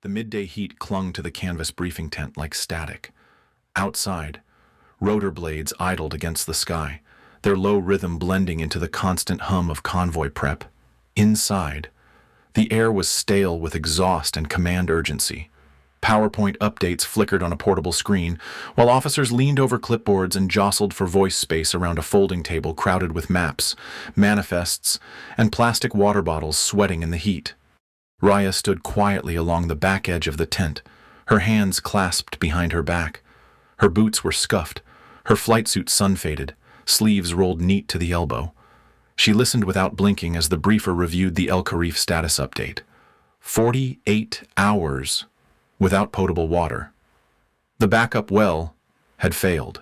The midday heat clung to the canvas briefing tent like static. Outside, rotor blades idled against the sky, their low rhythm blending into the constant hum of convoy prep. Inside, the air was stale with exhaust and command urgency. PowerPoint updates flickered on a portable screen, while officers leaned over clipboards and jostled for voice space around a folding table crowded with maps, manifests, and plastic water bottles sweating in the heat. Raya stood quietly along the back edge of the tent, her hands clasped behind her back. Her boots were scuffed, her flight suit sun-faded, sleeves rolled neat to the elbow. She listened without blinking as the briefer reviewed the El Karif status update. 48 hours without potable water. The backup well had failed.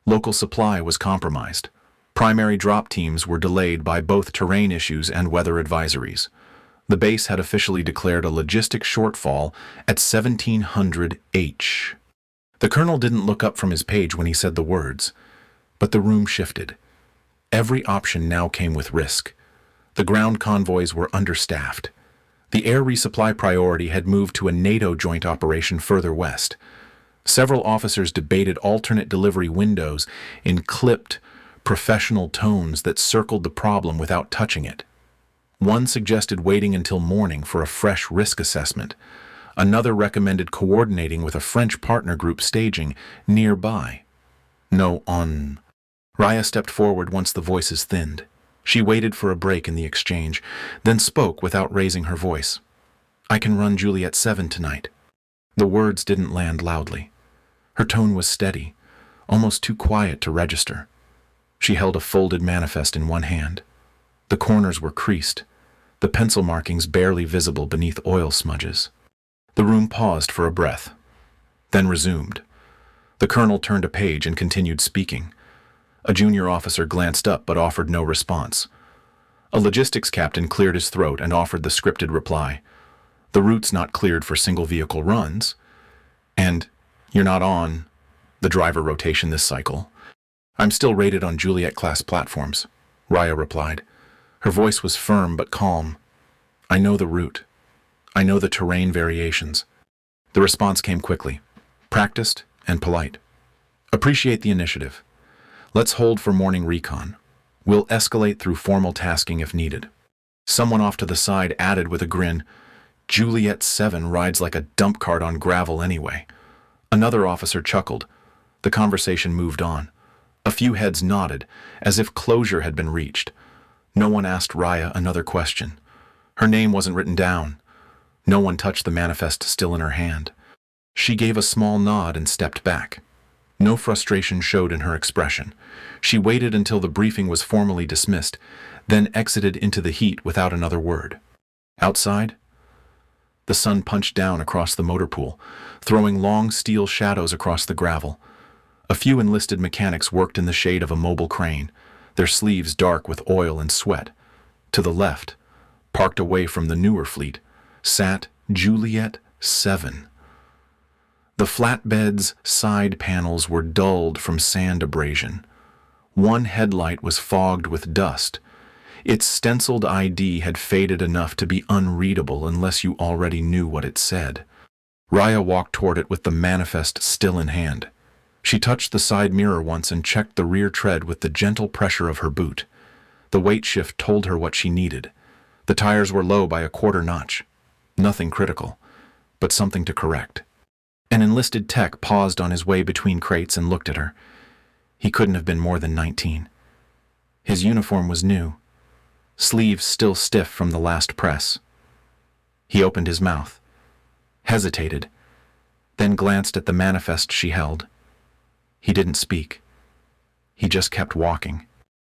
Local supply was compromised. Primary drop teams were delayed by both terrain issues and weather advisories. The base had officially declared a logistic shortfall at 1700 H. The colonel didn't look up from his page when he said the words, but the room shifted. Every option now came with risk. The ground convoys were understaffed. The air resupply priority had moved to a NATO joint operation further west. Several officers debated alternate delivery windows in clipped, professional tones that circled the problem without touching it. One suggested waiting until morning for a fresh risk assessment. Another recommended coordinating with a French partner group staging nearby. No on. Raya stepped forward once the voices thinned. She waited for a break in the exchange, then spoke without raising her voice. "I can run Juliet 7 tonight." The words didn't land loudly. Her tone was steady, almost too quiet to register. She held a folded manifest in one hand. The corners were creased, the pencil markings barely visible beneath oil smudges. The room paused for a breath, then resumed. The colonel turned a page and continued speaking. A junior officer glanced up but offered no response. A logistics captain cleared his throat and offered the scripted reply. "The route's not cleared for single-vehicle runs, and you're not on the driver rotation this cycle." "I'm still rated on Juliet-class platforms," Raya replied. Her voice was firm but calm. "I know the route. I know the terrain variations." The response came quickly, practiced and polite. "Appreciate the initiative. Let's hold for morning recon. We'll escalate through formal tasking if needed." Someone off to the side added with a grin, "Juliet 7 rides like a dump cart on gravel anyway." Another officer chuckled. The conversation moved on. A few heads nodded, as if closure had been reached. No one asked Raya another question. Her name wasn't written down. No one touched the manifest still in her hand. She gave a small nod and stepped back. No frustration showed in her expression. She waited until the briefing was formally dismissed, then exited into the heat without another word. Outside, the sun punched down across the motor pool, throwing long steel shadows across the gravel. A few enlisted mechanics worked in the shade of a mobile crane, their sleeves dark with oil and sweat. To the left, parked away from the newer fleet, sat Juliet 7. The flatbed's side panels were dulled from sand abrasion. One headlight was fogged with dust. Its stenciled ID had faded enough to be unreadable unless you already knew what it said. Raya walked toward it with the manifest still in hand. She touched the side mirror once and checked the rear tread with the gentle pressure of her boot. The weight shift told her what she needed. The tires were low by a quarter notch. Nothing critical, but something to correct. An enlisted tech paused on his way between crates and looked at her. He couldn't have been more than 19. His uniform was new, sleeves still stiff from the last press. He opened his mouth, hesitated, then glanced at the manifest she held. He didn't speak. He just kept walking.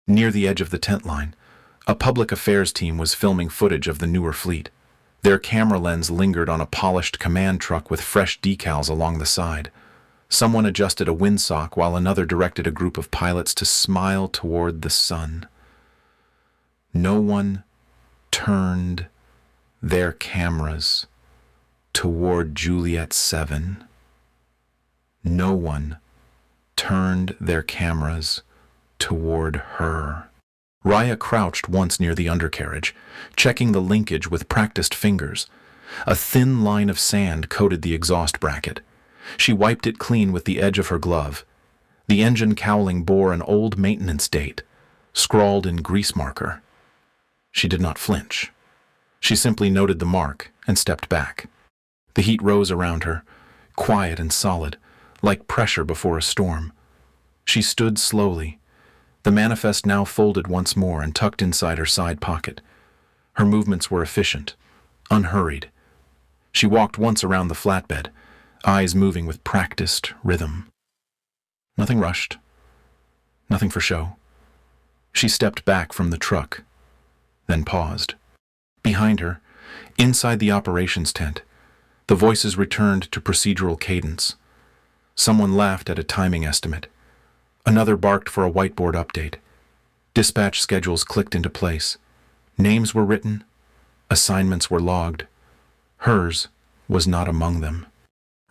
Near the edge of the tent line, a public affairs team was filming footage of the newer fleet. Their camera lens lingered on a polished command truck with fresh decals along the side. Someone adjusted a windsock while another directed a group of pilots to smile toward the sun. No one turned their cameras toward Juliet 7. No one turned their cameras toward her. Raya crouched once near the undercarriage, checking the linkage with practiced fingers. A thin line of sand coated the exhaust bracket. She wiped it clean with the edge of her glove. The engine cowling bore an old maintenance date, scrawled in grease marker. She did not flinch. She simply noted the mark and stepped back. The heat rose around her, quiet and solid, like pressure before a storm. She stood slowly, the manifest now folded once more and tucked inside her side pocket. Her movements were efficient, unhurried. She walked once around the flatbed, eyes moving with practiced rhythm. Nothing rushed, nothing for show. She stepped back from the truck, then paused. Behind her, inside the operations tent, the voices returned to procedural cadence. Someone laughed at a timing estimate. Another barked for a whiteboard update. Dispatch schedules clicked into place. Names were written. Assignments were logged. Hers was not among them.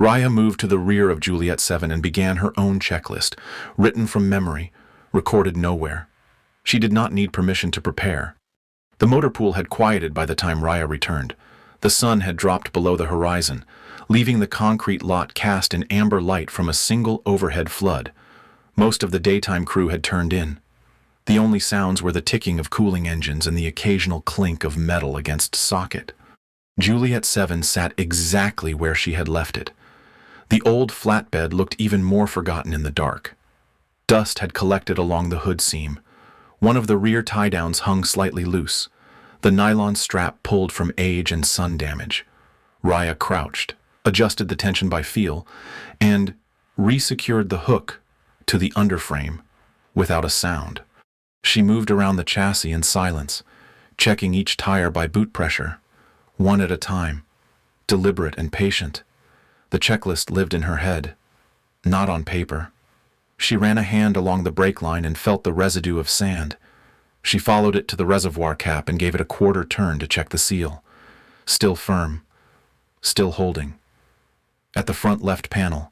Raya moved to the rear of Juliet 7 and began her own checklist, written from memory, recorded nowhere. She did not need permission to prepare. The motor pool had quieted by the time Raya returned. The sun had dropped below the horizon, leaving the concrete lot cast in amber light from a single overhead flood. Most of the daytime crew had turned in. The only sounds were the ticking of cooling engines and the occasional clink of metal against socket. Juliet 7 sat exactly where she had left it. The old flatbed looked even more forgotten in the dark. Dust had collected along the hood seam. One of the rear tie-downs hung slightly loose, the nylon strap pulled from age and sun damage. Raya crouched, adjusted the tension by feel, and resecured the hook to the underframe without a sound. She moved around the chassis in silence, checking each tire by boot pressure, one at a time, deliberate and patient. The checklist lived in her head, not on paper. She ran a hand along the brake line and felt the residue of sand. She followed it to the reservoir cap and gave it a quarter turn to check the seal. Still firm, still holding. At the front left panel,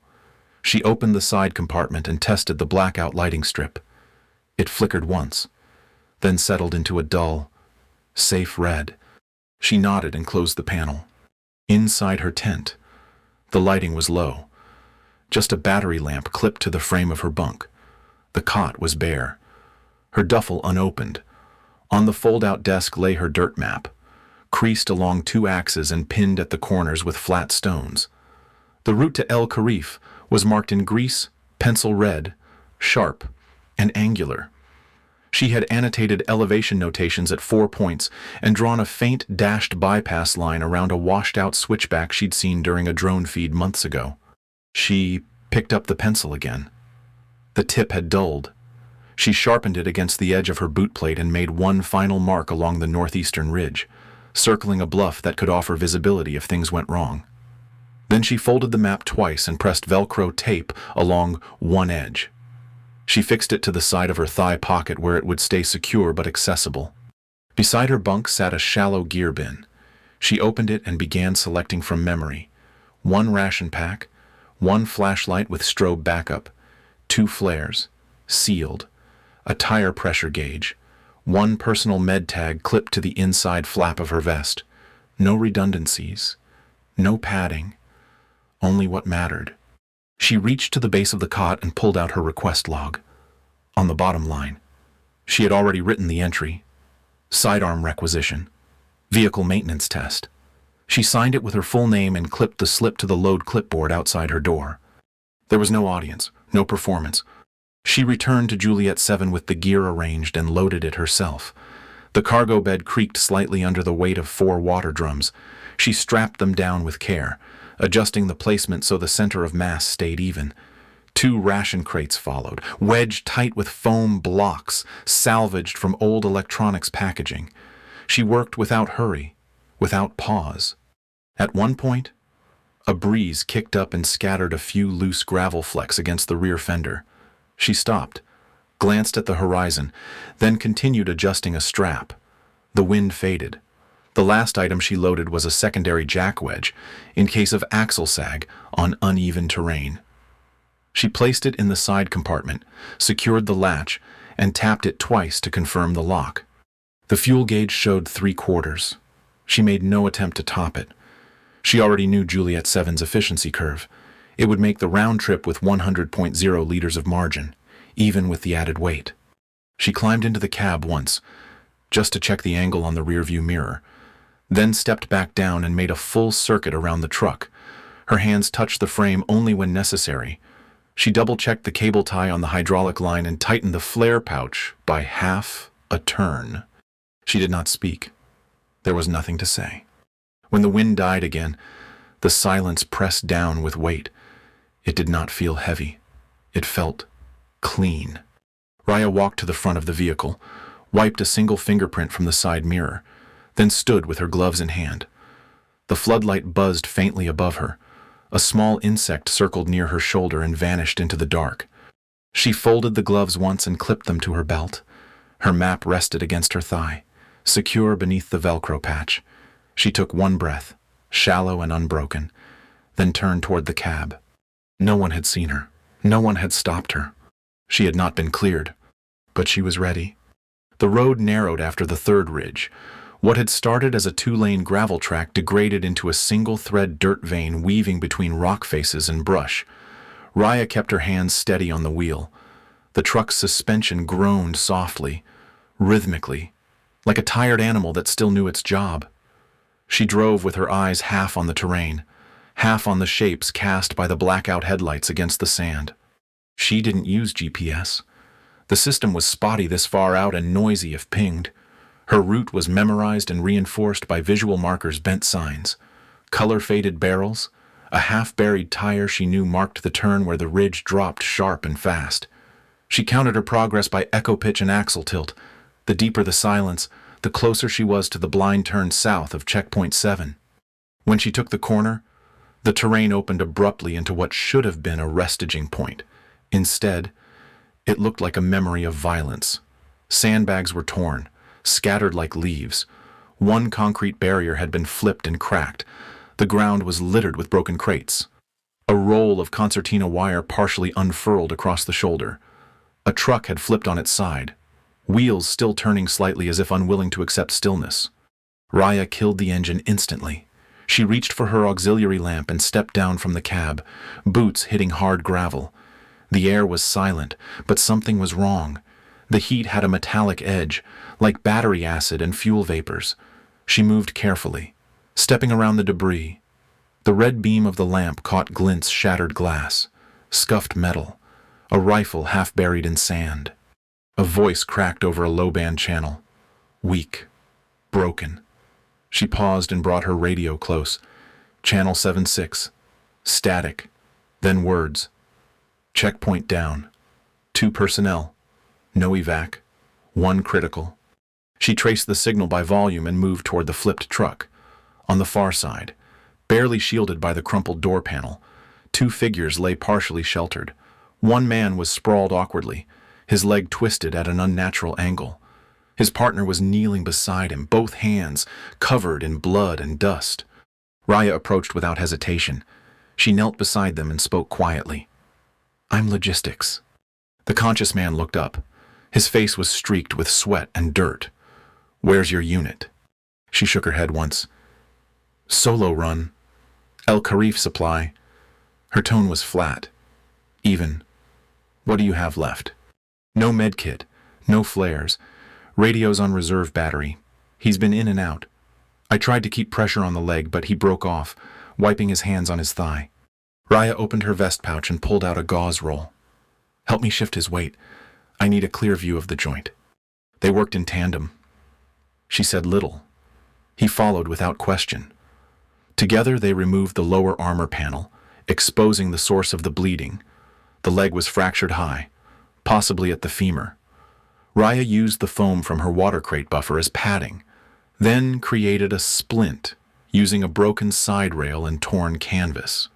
she opened the side compartment and tested the blackout lighting strip. It flickered once, then settled into a dull, safe red. She nodded and closed the panel. Inside her tent, the lighting was low. Just a battery lamp clipped to the frame of her bunk. The cot was bare, her duffel unopened. On the fold-out desk lay her dirt map, creased along 2 axes and pinned at the corners with flat stones. The route to El Karif was marked in grease, pencil red, sharp, and angular. She had annotated elevation notations at 4 points and drawn a faint dashed bypass line around a washed-out switchback she'd seen during a drone feed months ago. She picked up the pencil again. The tip had dulled. She sharpened it against the edge of her boot plate and made one final mark along the northeastern ridge, circling a bluff that could offer visibility if things went wrong. Then she folded the map twice and pressed Velcro tape along one edge. She fixed it to the side of her thigh pocket where it would stay secure but accessible. Beside her bunk sat a shallow gear bin. She opened it and began selecting from memory. 1 ration pack, 1 flashlight with strobe backup, 2 flares, sealed, a tire pressure gauge, 1 personal med tag clipped to the inside flap of her vest. No redundancies, no padding, only what mattered. She reached to the base of the cot and pulled out her request log. On the bottom line, she had already written the entry. Sidearm requisition. Vehicle maintenance test. She signed it with her full name and clipped the slip to the load clipboard outside her door. There was no audience, no performance. She returned to Juliet 7 with the gear arranged and loaded it herself. The cargo bed creaked slightly under the weight of 4 water drums. She strapped them down with care, adjusting the placement so the center of mass stayed even. 2 ration crates followed, wedged tight with foam blocks, salvaged from old electronics packaging. She worked without hurry, without pause. At one point, a breeze kicked up and scattered a few loose gravel flecks against the rear fender. She stopped, glanced at the horizon, then continued adjusting a strap. The wind faded. The last item she loaded was a secondary jack wedge, in case of axle sag on uneven terrain. She placed it in the side compartment, secured the latch, and tapped it twice to confirm the lock. The fuel gauge showed 3/4. She made no attempt to top it. She already knew Juliet 7's efficiency curve. It would make the round trip with 100.0 liters of margin, even with the added weight. She climbed into the cab once, just to check the angle on the rearview mirror, then stepped back down and made a full circuit around the truck. Her hands touched the frame only when necessary. She double-checked the cable tie on the hydraulic line and tightened the flare pouch by half a turn. She did not speak. There was nothing to say. When the wind died again, the silence pressed down with weight. It did not feel heavy. It felt clean. Raya walked to the front of the vehicle, wiped a single fingerprint from the side mirror, then stood with her gloves in hand. The floodlight buzzed faintly above her. A small insect circled near her shoulder and vanished into the dark. She folded the gloves once and clipped them to her belt. Her map rested against her thigh, secure beneath the Velcro patch. She took one breath, shallow and unbroken, then turned toward the cab. No one had seen her. No one had stopped her. She had not been cleared, but she was ready. The road narrowed after the third ridge. What had started as a two-lane gravel track degraded into a single-thread dirt vein weaving between rock faces and brush. Raya kept her hands steady on the wheel. The truck's suspension groaned softly, rhythmically, like a tired animal that still knew its job. She drove with her eyes half on the terrain, half on the shapes cast by the blackout headlights against the sand. She didn't use GPS. The system was spotty this far out and noisy if pinged. Her route was memorized and reinforced by visual markers, bent signs, color-faded barrels, a half-buried tire she knew marked the turn where the ridge dropped sharp and fast. She counted her progress by echo pitch and axle tilt. The deeper the silence, the closer she was to the blind turn south of checkpoint 7. When she took the corner, the terrain opened abruptly into what should have been a restaging point. Instead, it looked like a memory of violence. Sandbags were torn, scattered like leaves. One concrete barrier had been flipped and cracked. The ground was littered with broken crates. A roll of concertina wire partially unfurled across the shoulder. A truck had flipped on its side, wheels still turning slightly as if unwilling to accept stillness. Raya killed the engine instantly. She reached for her auxiliary lamp and stepped down from the cab, boots hitting hard gravel. The air was silent, but something was wrong. The heat had a metallic edge, like battery acid and fuel vapors. She moved carefully, stepping around the debris. The red beam of the lamp caught glints shattered glass, scuffed metal, a rifle half buried in sand. A voice cracked over a low-band channel. Weak, broken. She paused and brought her radio close. Channel 76. Static. Then words. Checkpoint down. 2 personnel. No evac. 1 critical. She traced the signal by volume and moved toward the flipped truck. On the far side, barely shielded by the crumpled door panel, 2 figures lay partially sheltered. One man was sprawled awkwardly, his leg twisted at an unnatural angle. His partner was kneeling beside him, both hands covered in blood and dust. Raya approached without hesitation. She knelt beside them and spoke quietly. "I'm logistics." The conscious man looked up. His face was streaked with sweat and dirt. "Where's your unit?" She shook her head once. "Solo run. El Karif supply." Her tone was flat, even. "What do you have left?" "No medkit, no flares. Radio's on reserve battery. He's been in and out. I tried to keep pressure on the leg, but he broke off, wiping his hands on his thigh." Raya opened her vest pouch and pulled out a gauze roll. "Help me shift his weight. I need a clear view of the joint." They worked in tandem. She said little. He followed without question. Together they removed the lower armor panel, exposing the source of the bleeding. The leg was fractured high, possibly at the femur. Raya used the foam from her water crate buffer as padding, then created a splint using a broken side rail and torn canvas.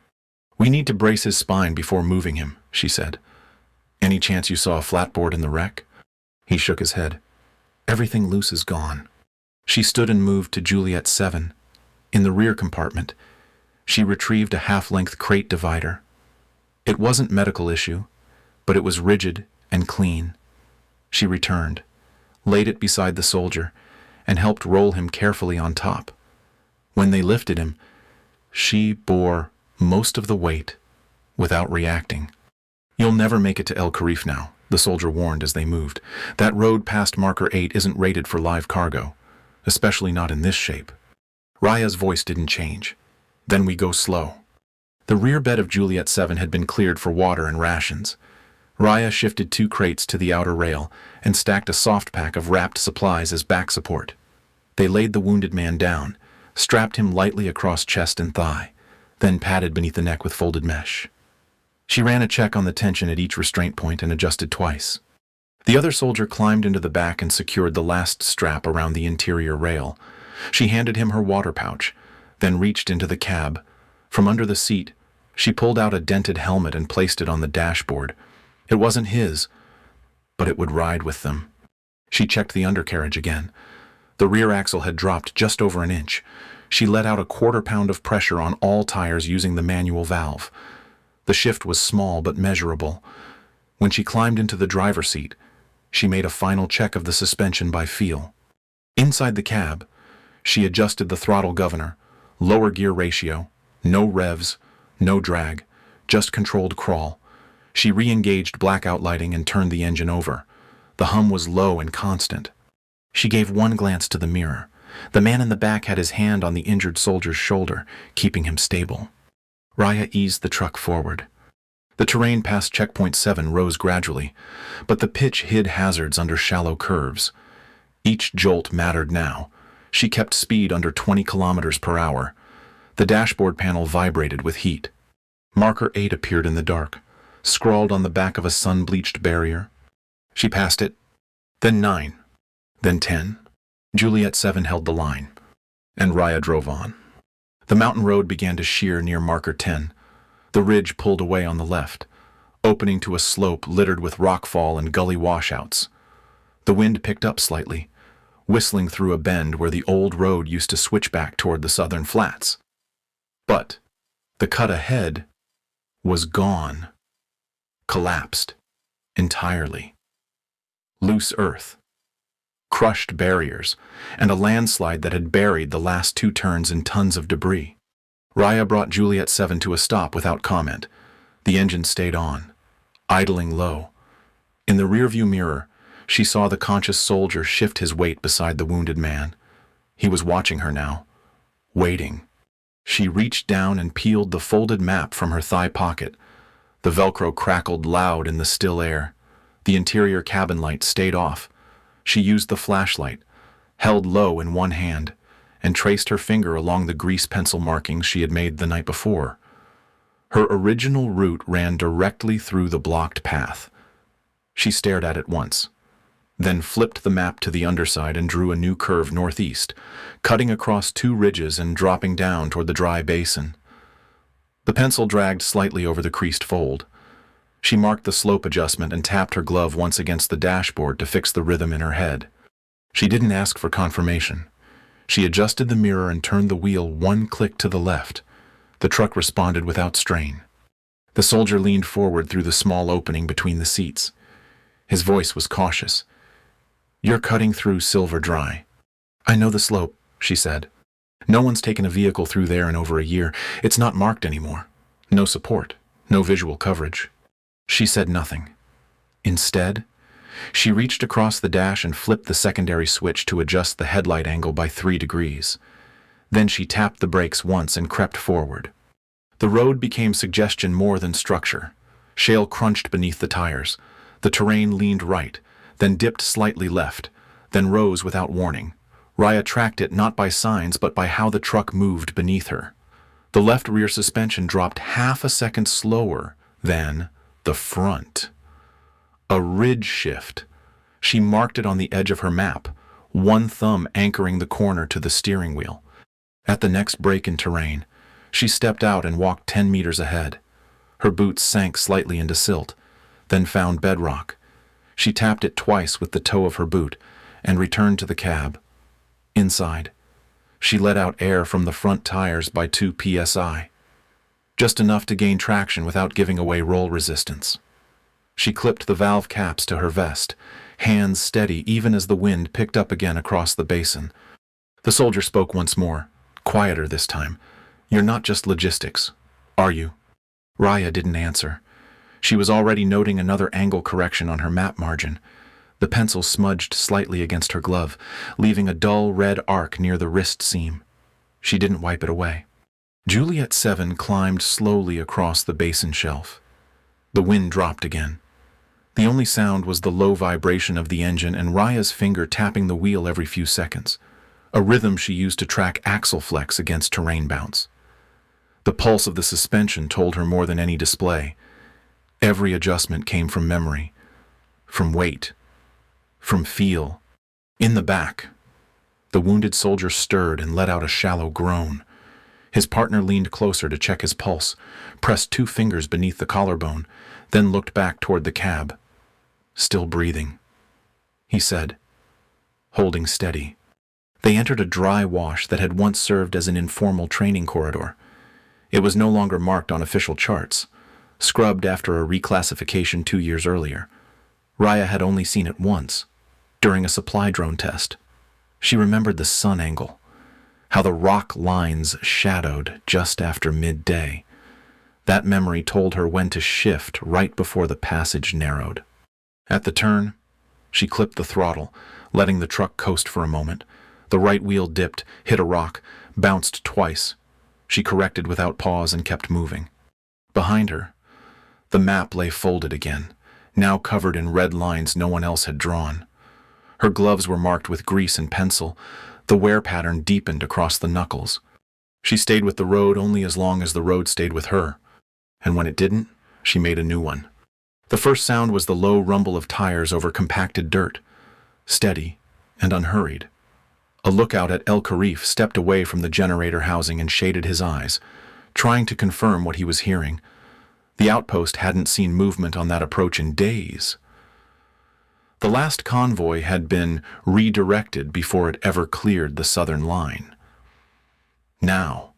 "We need to brace his spine before moving him," she said. "Any chance you saw a flatboard in the wreck?" He shook his head. "Everything loose is gone." She stood and moved to Juliet 7. In the rear compartment, she retrieved a half-length crate divider. It wasn't medical issue, but it was rigid and clean. She returned, laid it beside the soldier, and helped roll him carefully on top. When they lifted him, She bore most of the weight without reacting. "You'll never make it to El Karif now," the soldier warned as they moved. "That road past marker 8 isn't rated for live cargo, especially not in this shape." Raya's voice didn't change. "Then we go slow." The rear bed of Juliet 7 had been cleared for water and rations. Raya shifted 2 crates to the outer rail and stacked a soft pack of wrapped supplies as back support. They laid the wounded man down, strapped him lightly across chest and thigh, then padded beneath the neck with folded mesh. She ran a check on the tension at each restraint point and adjusted twice. The other soldier climbed into the back and secured the last strap around the interior rail. She handed him her water pouch, then reached into the cab. From under the seat, she pulled out a dented helmet and placed it on the dashboard. It wasn't his, but it would ride with them. She checked the undercarriage again. The rear axle had dropped just over an inch. She let out a 1/4 pound of pressure on all tires using the manual valve. The shift was small but measurable. When she climbed into the driver's seat, she made a final check of the suspension by feel. Inside the cab, she adjusted the throttle governor, lower gear ratio, no revs, no drag, just controlled crawl. She re-engaged blackout lighting and turned the engine over. The hum was low and constant. She gave one glance to the mirror. The man in the back had his hand on the injured soldier's shoulder, keeping him stable. Raya eased the truck forward. The terrain past checkpoint 7 rose gradually, but the pitch hid hazards under shallow curves. Each jolt mattered now. She kept speed under 20 kilometers per hour. The dashboard panel vibrated with heat. Marker 8 appeared in the dark, scrawled on the back of a sun-bleached barrier. She passed it, then 9, then 10. Juliet 7 held the line, and Raya drove on. The mountain road began to shear near marker 10. The ridge pulled away on the left, opening to a slope littered with rockfall and gully washouts. The wind picked up slightly, whistling through a bend where the old road used to switch back toward the southern flats. But the cut ahead was gone, collapsed entirely. Loose earth, crushed barriers, and a landslide that had buried the last 2 turns in tons of debris. Raya brought Juliet 7 to a stop without comment. The engine stayed on, idling low. In the rearview mirror, she saw the conscious soldier shift his weight beside the wounded man. He was watching her now, waiting. She reached down and peeled the folded map from her thigh pocket. The Velcro crackled loud in the still air. The interior cabin light stayed off. She used the flashlight, held low in one hand, and traced her finger along the grease pencil markings she had made the night before. Her original route ran directly through the blocked path. She stared at it once, then flipped the map to the underside and drew a new curve northeast, cutting across 2 ridges and dropping down toward the dry basin. The pencil dragged slightly over the creased fold. She marked the slope adjustment and tapped her glove once against the dashboard to fix the rhythm in her head. She didn't ask for confirmation. She adjusted the mirror and turned the wheel 1 click to the left. The truck responded without strain. The soldier leaned forward through the small opening between the seats. His voice was cautious. "You're cutting through Silver Dry." "I know the slope," she said. "No one's taken a vehicle through there in over a year. It's not marked anymore. No support, no visual coverage." She said nothing. Instead, she reached across the dash and flipped the secondary switch to adjust the headlight angle by 3 degrees. Then she tapped the brakes once and crept forward. The road became suggestion more than structure. Shale crunched beneath the tires. The terrain leaned right, then dipped slightly left, then rose without warning. Raya tracked it not by signs but by how the truck moved beneath her. The left rear suspension dropped half a second slower than the front. A ridge shift. She marked it on the edge of her map, one thumb anchoring the corner to the steering wheel. At the next break in terrain, she stepped out and walked 10 meters ahead. Her boots sank slightly into silt, then found bedrock. She tapped it twice with the toe of her boot and returned to the cab. Inside, she let out air from the front tires by 2 psi. Just enough to gain traction without giving away roll resistance. She clipped the valve caps to her vest, hands steady even as the wind picked up again across the basin. The soldier spoke once more, quieter this time. You're not just logistics, are you? Raya didn't answer. She was already noting another angle correction on her map margin. The pencil smudged slightly against her glove, leaving a dull red arc near the wrist seam. She didn't wipe it away. Juliet 7 climbed slowly across the basin shelf. The wind dropped again. The only sound was the low vibration of the engine and Raya's finger tapping the wheel every few seconds, a rhythm she used to track axle flex against terrain bounce. The pulse of the suspension told her more than any display. Every adjustment came from memory, from weight, from feel. In the back, the wounded soldier stirred and let out a shallow groan. His partner leaned closer to check his pulse, pressed 2 fingers beneath the collarbone, then looked back toward the cab. Still breathing, he said, holding steady. They entered a dry wash that had once served as an informal training corridor. It was no longer marked on official charts, scrubbed after a reclassification 2 years earlier. Raya had only seen it once, during a supply drone test. She remembered the sun angle, how the rock lines shadowed just after midday. That memory told her when to shift right before the passage narrowed. At the turn, she clipped the throttle, letting the truck coast for a moment. The right wheel dipped, hit a rock, bounced twice. She corrected without pause and kept moving. Behind her, the map lay folded again, now covered in red lines no one else had drawn. Her gloves were marked with grease and pencil. The wear pattern deepened across the knuckles. She stayed with the road only as long as the road stayed with her, and when it didn't, she made a new one. The first sound was the low rumble of tires over compacted dirt, steady and unhurried. A lookout at El Karif stepped away from the generator housing and shaded his eyes, trying to confirm what he was hearing. The outpost hadn't seen movement on that approach in days. The last convoy had been redirected before it ever cleared the southern line. Now,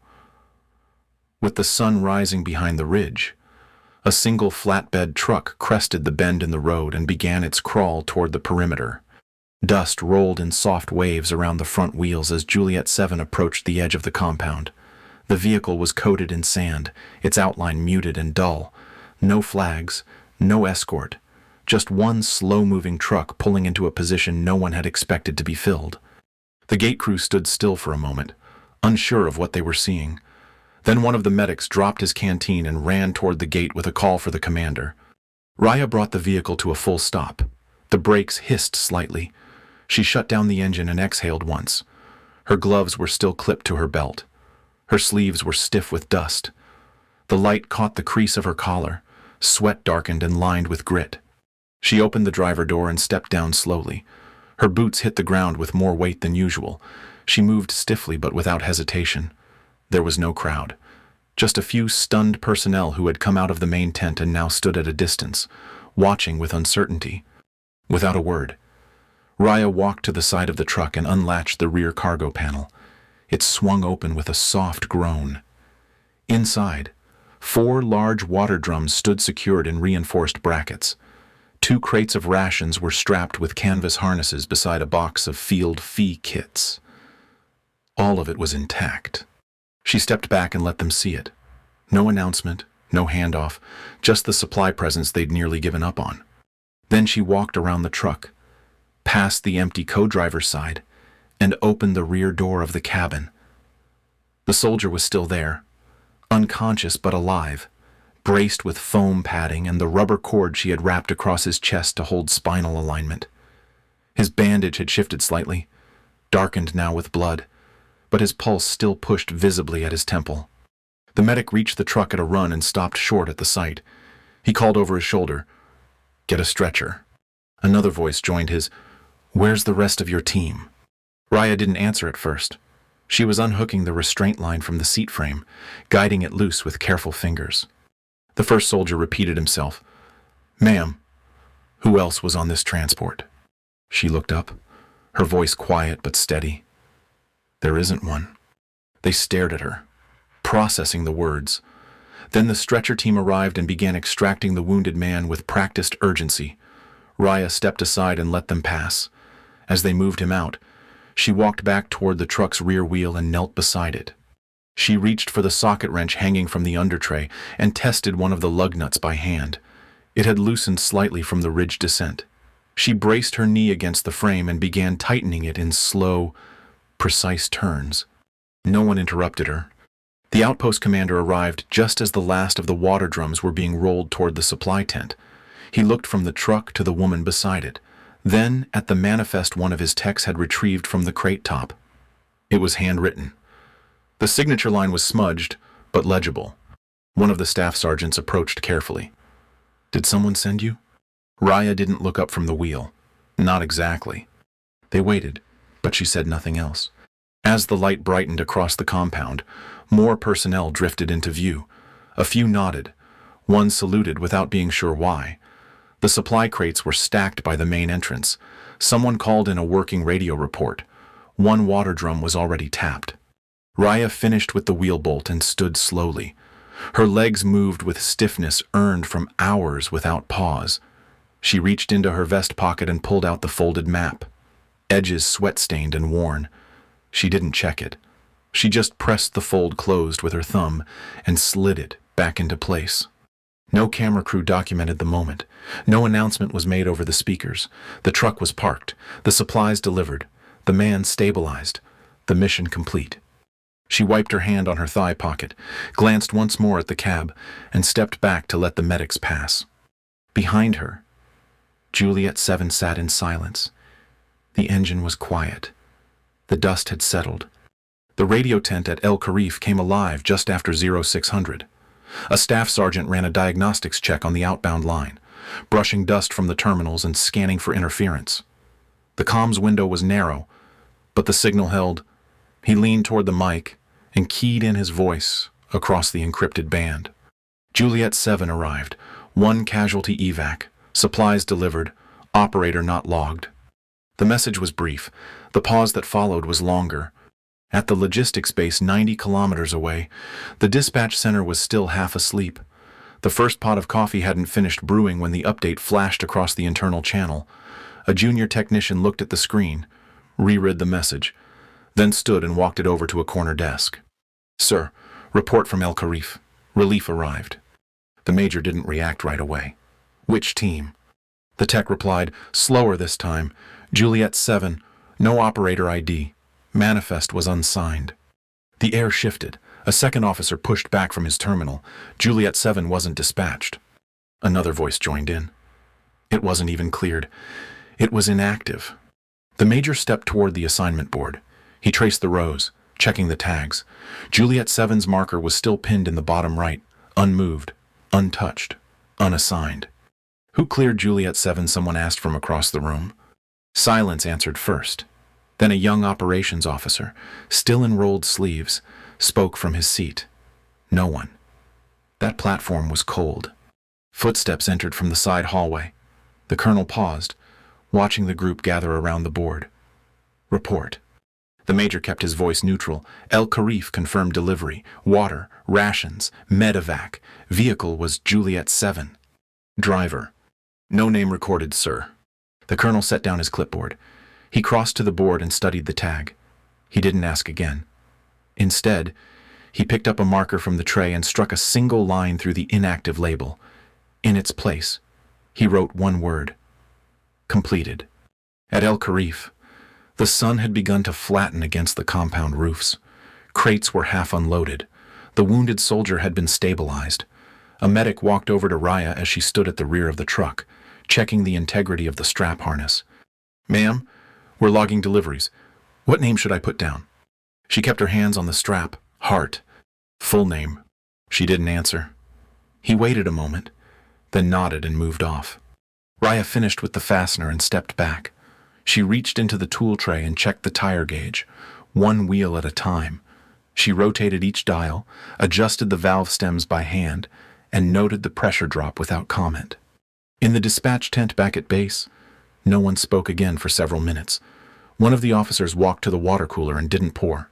with the sun rising behind the ridge, a single flatbed truck crested the bend in the road and began its crawl toward the perimeter. Dust rolled in soft waves around the front wheels as Juliet 7 approached the edge of the compound. The vehicle was coated in sand, its outline muted and dull. No flags, no escort, just one slow-moving truck pulling into a position no one had expected to be filled. The gate crew stood still for a moment, unsure of what they were seeing. Then one of the medics dropped his canteen and ran toward the gate with a call for the commander. Raya brought the vehicle to a full stop. The brakes hissed slightly. She shut down the engine and exhaled once. Her gloves were still clipped to her belt. Her sleeves were stiff with dust. The light caught the crease of her collar, sweat darkened and lined with grit. She opened the driver door and stepped down slowly. Her boots hit the ground with more weight than usual. She moved stiffly but without hesitation. There was no crowd, just a few stunned personnel who had come out of the main tent and now stood at a distance, watching with uncertainty. Without a word, Raya walked to the side of the truck and unlatched the rear cargo panel. It swung open with a soft groan. Inside, 4 large water drums stood secured in reinforced brackets. 2 crates of rations were strapped with canvas harnesses beside a box of field fee kits. All of it was intact. She stepped back and let them see it. No announcement, no handoff, just the supply presents they'd nearly given up on. Then she walked around the truck, past the empty co-driver's side, and opened the rear door of the cabin. The soldier was still there, unconscious but alive, braced with foam padding and the rubber cord she had wrapped across his chest to hold spinal alignment. His bandage had shifted slightly, darkened now with blood, but his pulse still pushed visibly at his temple. The medic reached the truck at a run and stopped short at the sight. He called over his shoulder, "Get a stretcher." Another voice joined his, "Where's the rest of your team?" Raya didn't answer at first. She was unhooking the restraint line from the seat frame, guiding it loose with careful fingers. The first soldier repeated himself, "Ma'am, who else was on this transport?" She looked up, her voice quiet but steady. "There isn't one." They stared at her, processing the words. Then the stretcher team arrived and began extracting the wounded man with practiced urgency. Raya stepped aside and let them pass. As they moved him out, she walked back toward the truck's rear wheel and knelt beside it. She reached for the socket wrench hanging from the undertray and tested one of the lug nuts by hand. It had loosened slightly from the ridge descent. She braced her knee against the frame and began tightening it in slow, precise turns. No one interrupted her. The outpost commander arrived just as the last of the water drums were being rolled toward the supply tent. He looked from the truck to the woman beside it, then at the manifest one of his techs had retrieved from the crate top. It was handwritten. The signature line was smudged, but legible. One of the staff sergeants approached carefully. "Did someone send you?" Raya didn't look up from the wheel. Not exactly. They waited, but she said nothing else. As the light brightened across the compound, more personnel drifted into view. A few nodded. One saluted without being sure why. The supply crates were stacked by the main entrance. Someone called in a working radio report. One water drum was already tapped. Raya finished with the wheel bolt and stood slowly. Her legs moved with stiffness earned from hours without pause. She reached into her vest pocket and pulled out the folded map. Edges sweat-stained and worn. She didn't check it. She just pressed the fold closed with her thumb and slid it back into place. No camera crew documented the moment. No announcement was made over the speakers. The truck was parked. The supplies delivered. The man stabilized. The mission complete. She wiped her hand on her thigh pocket, glanced once more at the cab, and stepped back to let the medics pass. Behind her, Juliet 7 sat in silence. The engine was quiet. The dust had settled. The radio tent at El Karif came alive just after 0600. A staff sergeant ran a diagnostics check on the outbound line, brushing dust from the terminals and scanning for interference. The comms window was narrow, but the signal held. He leaned toward the mic and keyed in his voice across the encrypted band. Juliet 7 arrived. One casualty evac. Supplies delivered. Operator not logged. The message was brief. The pause that followed was longer. At the logistics base 90 kilometers away, the dispatch center was still half asleep. The first pot of coffee hadn't finished brewing when the update flashed across the internal channel. A junior technician looked at the screen, reread the message, then stood and walked it over to a corner desk. "Sir, report from El Karif. Relief arrived." The major didn't react right away. "Which team?" The tech replied, slower this time. "Juliet 7, no operator ID. Manifest was unsigned." The air shifted. A second officer pushed back from his terminal. Juliet 7 wasn't dispatched. Another voice joined in. It wasn't even cleared. It was inactive. The major stepped toward the assignment board. He traced the rows, checking the tags. Juliet 7's marker was still pinned in the bottom right, unmoved, untouched, unassigned. "Who cleared Juliet 7?" someone asked from across the room. Silence answered first. Then a young operations officer, still in rolled sleeves, spoke from his seat. "No one." That platform was cold. Footsteps entered from the side hallway. The colonel paused, watching the group gather around the board. "Report." The major kept his voice neutral. El Karif confirmed delivery. Water, rations, medevac. Vehicle was Juliet 7. Driver. "No name recorded, sir." The colonel set down his clipboard. He crossed to the board and studied the tag. He didn't ask again. Instead, he picked up a marker from the tray and struck a single line through the inactive label. In its place, he wrote one word. Completed. At El Karif, the sun had begun to flatten against the compound roofs. Crates were half unloaded. The wounded soldier had been stabilized. A medic walked over to Raya as she stood at the rear of the truck, checking the integrity of the strap harness. "Ma'am, we're logging deliveries. What name should I put down?" She kept her hands on the strap. Hart. Full name. She didn't answer. He waited a moment, then nodded and moved off. Raya finished with the fastener and stepped back. She reached into the tool tray and checked the tire gauge, one wheel at a time. She rotated each dial, adjusted the valve stems by hand, and noted the pressure drop without comment. In the dispatch tent back at base, no one spoke again for several minutes. One of the officers walked to the water cooler and didn't pour.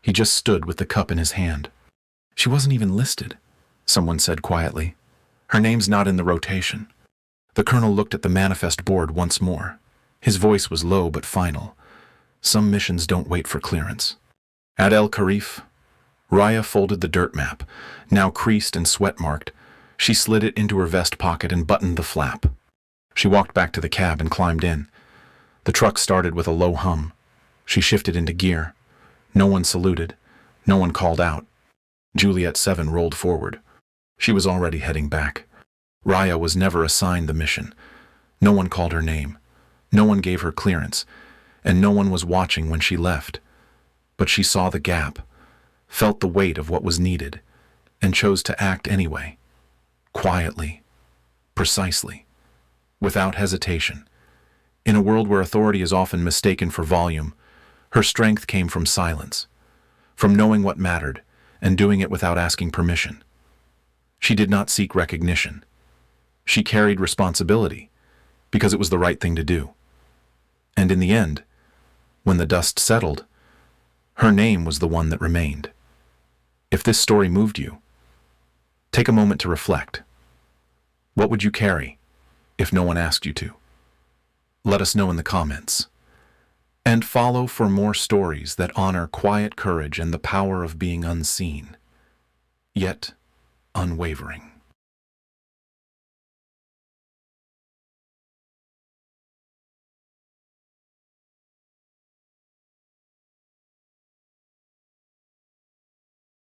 He just stood with the cup in his hand. "She wasn't even listed," someone said quietly. "Her name's not in the rotation." The colonel looked at the manifest board once more. His voice was low but final. "Some missions don't wait for clearance." At El Karif, Raya folded the dirt map, now creased and sweat-marked. She slid it into her vest pocket and buttoned the flap. She walked back to the cab and climbed in. The truck started with a low hum. She shifted into gear. No one saluted. No one called out. Juliet 7 rolled forward. She was already heading back. Raya was never assigned the mission. No one called her name. No one gave her clearance. And no one was watching when she left. But she saw the gap, felt the weight of what was needed, and chose to act anyway. Quietly. Precisely. Without hesitation. In a world where authority is often mistaken for volume, her strength came from silence, from knowing what mattered and doing it without asking permission. She did not seek recognition. She carried responsibility because it was the right thing to do. And in the end, when the dust settled, her name was the one that remained. If this story moved you, take a moment to reflect. What would you carry if no one asked you to? Let us know in the comments. And follow for more stories that honor quiet courage and the power of being unseen, yet unwavering.